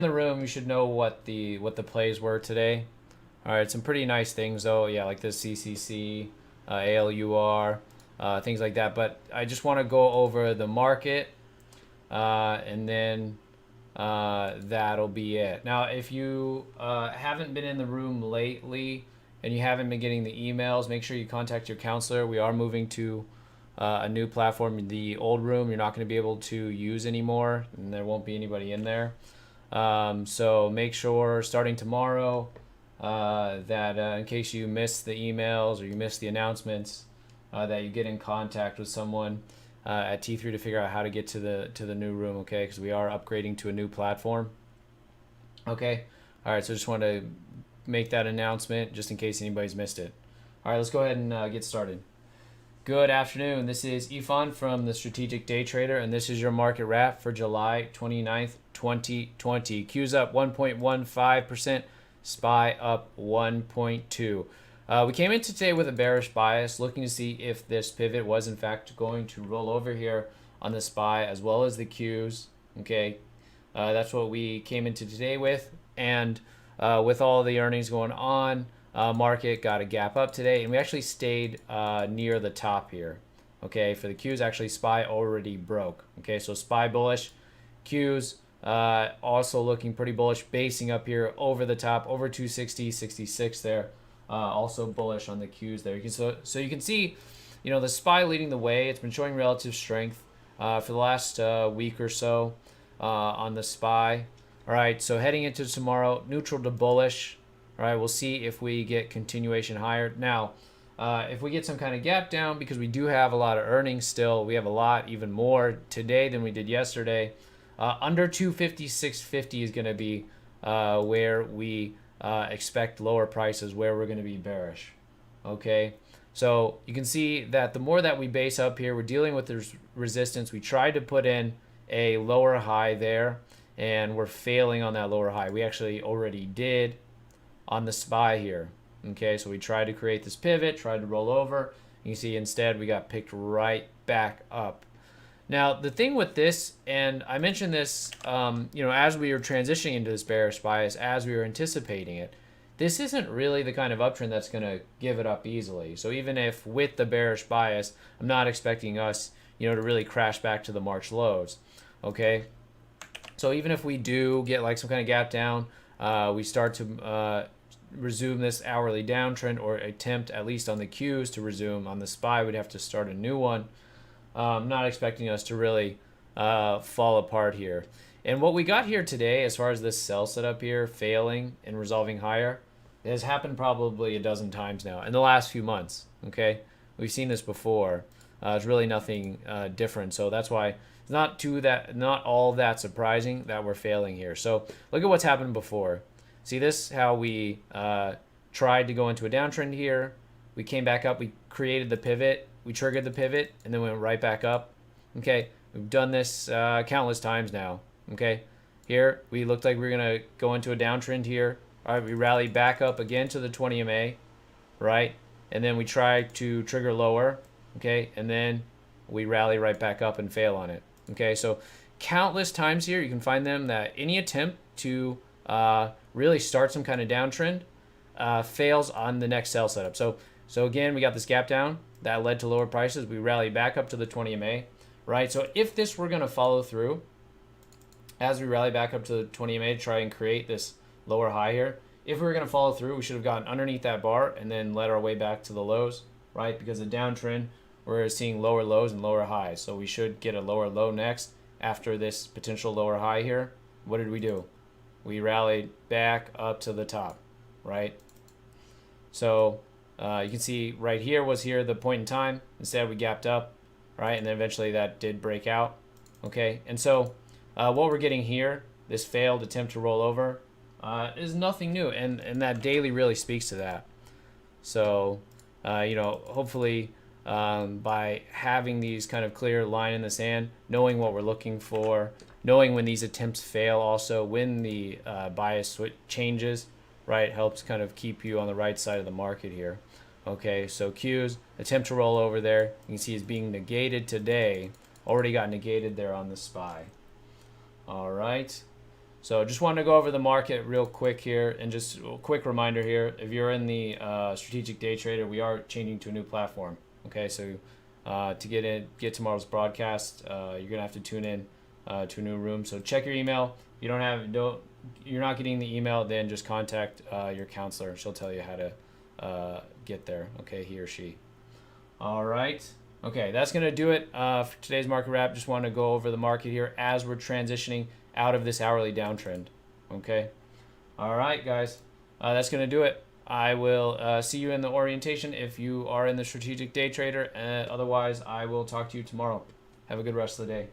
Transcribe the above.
in the room, you should know what the plays were today. All right, some pretty nice things though. Yeah, like this CCC, ALUR, things like that. But I just want to go over the market, and then that'll be it. Now, if you haven't been in the room lately and you haven't been getting the emails, make sure you contact your counselor. We are moving to a new platform. The old room you're not going to be able to use anymore, and there won't be anybody in there. So make sure starting tomorrow that in case you miss the emails or you miss the announcements, that you get in contact with someone at T3 to figure out how to get to the new room. Okay, because we are upgrading to a new platform. Okay, all right. So just want to make that announcement just in case anybody's missed it. All right, let's go ahead and get started. Good afternoon. This is Ifan from the Strategic Day Trader, and this is your market wrap for July 29th, 2020. Q's up 1.15%, SPY up 1.2. We came in today with a bearish bias, looking to see if this pivot was in fact going to roll over here on the SPY as well as the Qs. Okay, that's what we came into today with, and with all the earnings going on, market got a gap up today, and we actually stayed near the top here. Okay, for the Qs, actually SPY already broke. Okay, so SPY bullish, Qs also looking pretty bullish, basing up here over the top, over 260, 66 there. Also bullish on the Qs there. So you can see, the SPY leading the way. It's been showing relative strength for the last week or so on the SPY. All right, so heading into tomorrow, neutral to bullish. All right, we'll see if we get continuation higher. Now, if we get some kind of gap down, because we do have a lot of earnings still, we have a lot, even more today than we did yesterday. Under 256.50 is going to be where we expect lower prices, where we're going to be bearish. Okay, so you can see that the more that we base up here, we're dealing with this resistance. We tried to put in a lower high there, and we're failing on that lower high. We actually already did on the SPY here. Okay, so we tried to create this pivot, tried to roll over. You see instead we got picked right back up. Now, the thing with this, and I mentioned this, as we were transitioning into this bearish bias, as we were anticipating it, this isn't really the kind of uptrend that's going to give it up easily. So even if with the bearish bias, I'm not expecting us, to really crash back to the March lows. Okay, so even if we do get like some kind of gap down, we start to resume this hourly downtrend, or attempt at least on the Qs to resume. On the SPY, we'd have to start a new one. Not expecting us to really fall apart here. And what we got here today, as far as this sell setup here failing and resolving higher, has happened probably a dozen times now in the last few months. Okay, we've seen this before. It's really nothing different. So that's why it's not all that surprising that we're failing here. So look at what's happened before. See this, how we tried to go into a downtrend here. We came back up. We created the pivot. We triggered the pivot, and then went right back up. Okay, we've done this countless times now. Okay, here we looked like we were going to go into a downtrend here. All right, we rallied back up again to the 20 MA, right? And then we try to trigger lower, okay? And then we rally right back up and fail on it. Okay, so countless times here, you can find them that any attempt to really start some kind of downtrend fails on the next sell setup. So again, we got this gap down that led to lower prices. We rallied back up to the 20 MA, right? So if this were going to follow through, as we rally back up to the 20 MA to try and create this lower high here, if we were going to follow through, we should have gotten underneath that bar and then led our way back to the lows, right? Because the downtrend, we're seeing lower lows and lower highs. So we should get a lower low next after this potential lower high here. What did we do? We rallied back up to the top, right? So you can see right here was the point in time. Instead, we gapped up, right? And then eventually that did break out, okay? And so what we're getting here, this failed attempt to roll over, is nothing new. And that daily really speaks to that. So, hopefully by having these kind of clear line in the sand, knowing what we're looking for, knowing when these attempts fail also, when the bias changes, right, helps kind of keep you on the right side of the market here. Okay, so Q's attempt to roll over there, you can see is being negated today. Already got negated there on the SPY. All right. So just wanted to go over the market real quick here, and just a quick reminder here: if you're in the strategic day trader, we are changing to a new platform. Okay, so to get tomorrow's broadcast, you're gonna have to tune in to a new room. So check your email. If you're not getting the email, then just contact your counselor. She'll tell you how to get there. Okay, he or she. All right. Okay, that's going to do it for today's market wrap. Just want to go over the market here as we're transitioning out of this hourly downtrend. Okay. All right, guys. That's going to do it. I will see you in the orientation if you are in the strategic day trader. Otherwise, I will talk to you tomorrow. Have a good rest of the day.